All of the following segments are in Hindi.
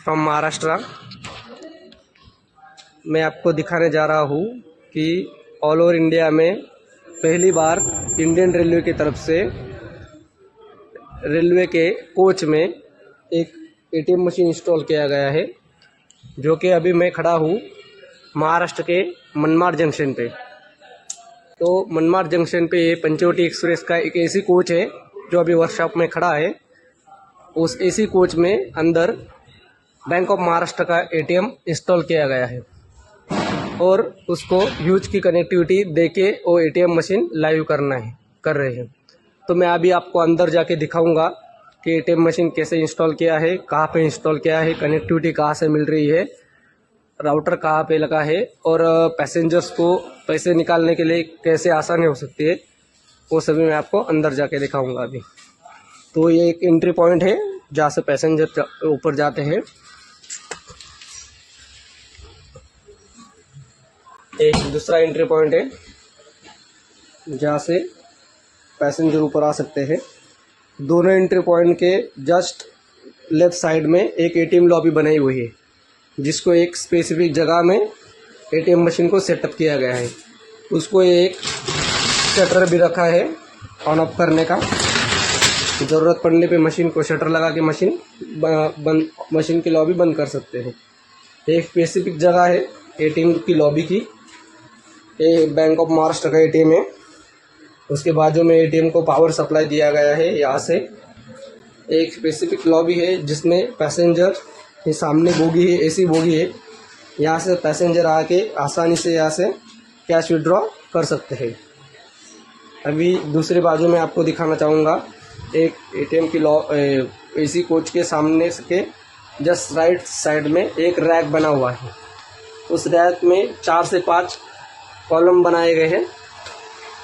फ्रॉम महाराष्ट्र। मैं आपको दिखाने जा रहा हूँ कि ऑल ओवर इंडिया में पहली बार इंडियन रेलवे की तरफ से रेलवे के कोच में एक एटीएम मशीन इंस्टॉल किया गया है, जो कि अभी मैं खड़ा हूँ महाराष्ट्र के मनमाड जंक्शन पे। तो मनमाड जंक्शन पे ये पंचवटी एक्सप्रेस का एक एसी कोच है जो अभी वर्कशॉप में खड़ा है। उस एसी कोच में अंदर बैंक ऑफ महाराष्ट्र का एटीएम इंस्टॉल किया गया है और उसको ह्यूज की कनेक्टिविटी देके वो एटीएम मशीन लाइव कर रहे हैं। तो मैं अभी आपको अंदर जाके दिखाऊंगा कि एटीएम मशीन कैसे इंस्टॉल किया है, कहाँ पे इंस्टॉल किया है, कनेक्टिविटी कहाँ से मिल रही है, राउटर कहाँ पे लगा है और पैसेंजर्स को पैसे निकालने के लिए कैसे आसानी हो सकती है, वो सभी मैं आपको अंदर जाके दिखाऊंगा अभी। तो ये एक एंट्री पॉइंट है जहाँ से पैसेंजर ऊपर जाते हैं। एक दूसरा एंट्री पॉइंट है जहाँ से पैसेंजर ऊपर आ सकते हैं। दोनों एंट्री पॉइंट के जस्ट लेफ्ट साइड में एक एटीएम लॉबी बनाई हुई है, जिसको एक स्पेसिफिक जगह में एटीएम मशीन को सेटअप किया गया है। उसको एक शटर भी रखा है ऑन ऑफ करने का। ज़रूरत पड़ने पे मशीन को शटर लगा के मशीन की लॉबी बंद कर सकते हैं। एक स्पेसिफिक जगह है एटीएम की लॉबी की। ये बैंक ऑफ महाराष्ट्र का एटीएम है। उसके बाजू में एटीएम को पावर सप्लाई दिया गया है। यहाँ से एक स्पेसिफिक लॉबी है जिसमें पैसेंजर के सामने बोगी है, एसी बोगी है। यहाँ से पैसेंजर आके आसानी से यहाँ से कैश विड्रॉ कर सकते हैं। अभी दूसरे बाजू में आपको दिखाना चाहूँगा एक एटीएम की एसी कोच के सामने के जस्ट राइट साइड में एक रैक बना हुआ है। उस रैक में 4 से 5 कॉलम बनाए गए हैं।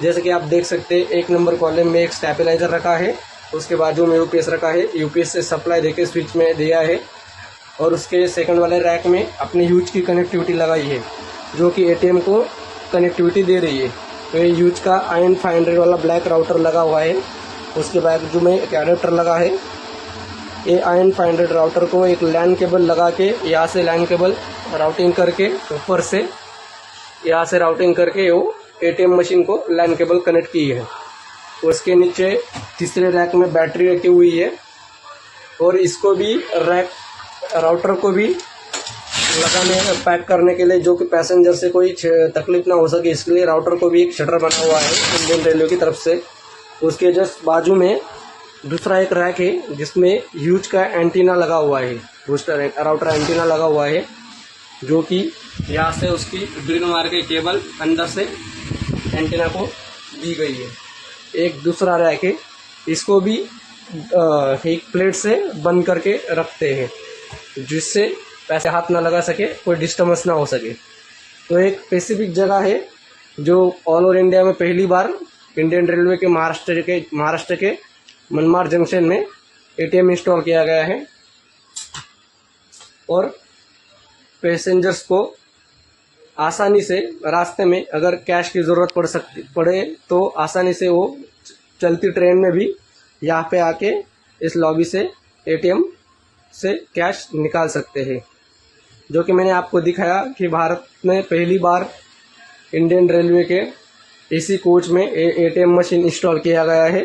जैसे कि आप देख सकते हैं, 1 नंबर कॉलम में एक स्टेबलाइजर रखा है, उसके बाजू में यूपीएस रखा है, यूपीएस से सप्लाई देके स्विच में दिया है और उसके सेकंड वाले रैक में अपनी ह्यूज की कनेक्टिविटी लगाई है, जो कि एटीएम को कनेक्टिविटी दे रही है। तो ये ह्यूज का IN 500 वाला ब्लैक राउटर लगा हुआ है। उसके बाजू में एक एडेप्टर लगा है। ये IN 500 राउटर को एक लैन केबल लगा के यहाँ से लैन केबल राउटिंग करके ऊपर से यहाँ से राउटिंग करके वो एटीएम मशीन को लैन केबल कनेक्ट की है। उसके नीचे तीसरे रैक में बैटरी रखी हुई है और इसको भी राउटर को भी पैक करने के लिए, जो कि पैसेंजर से कोई तकलीफ ना हो सके, इसके लिए राउटर को भी एक शटर बना हुआ है इंडियन रेलवे की तरफ से। उसके जस्ट बाजू में दूसरा एक रैक है जिसमें ह्यूज का एंटीना लगा हुआ है, बूस्टर राउटर एंटीना लगा हुआ है, जो कि यहाँ से उसकी ड्रिल मार के केबल अंदर से एंटीना को दी गई है। एक दूसरा रैक है, इसको भी एक प्लेट से बंद करके रखते हैं, जिससे पैसे हाथ ना लगा सके, कोई डिस्टर्बेंस ना हो सके। तो एक स्पेसिफिक जगह है जो ऑल ओवर इंडिया में पहली बार इंडियन रेलवे के महाराष्ट्र के मनमाड जंक्शन में एटीएम इंस्टॉल किया गया है और पैसेंजर्स को आसानी से रास्ते में अगर कैश की ज़रूरत पड़े तो आसानी से वो चलती ट्रेन में भी यहाँ पे आके इस लॉबी से एटीएम से कैश निकाल सकते हैं। जो कि मैंने आपको दिखाया कि भारत में पहली बार इंडियन रेलवे के एसी कोच में एटीएम मशीन इंस्टॉल किया गया है।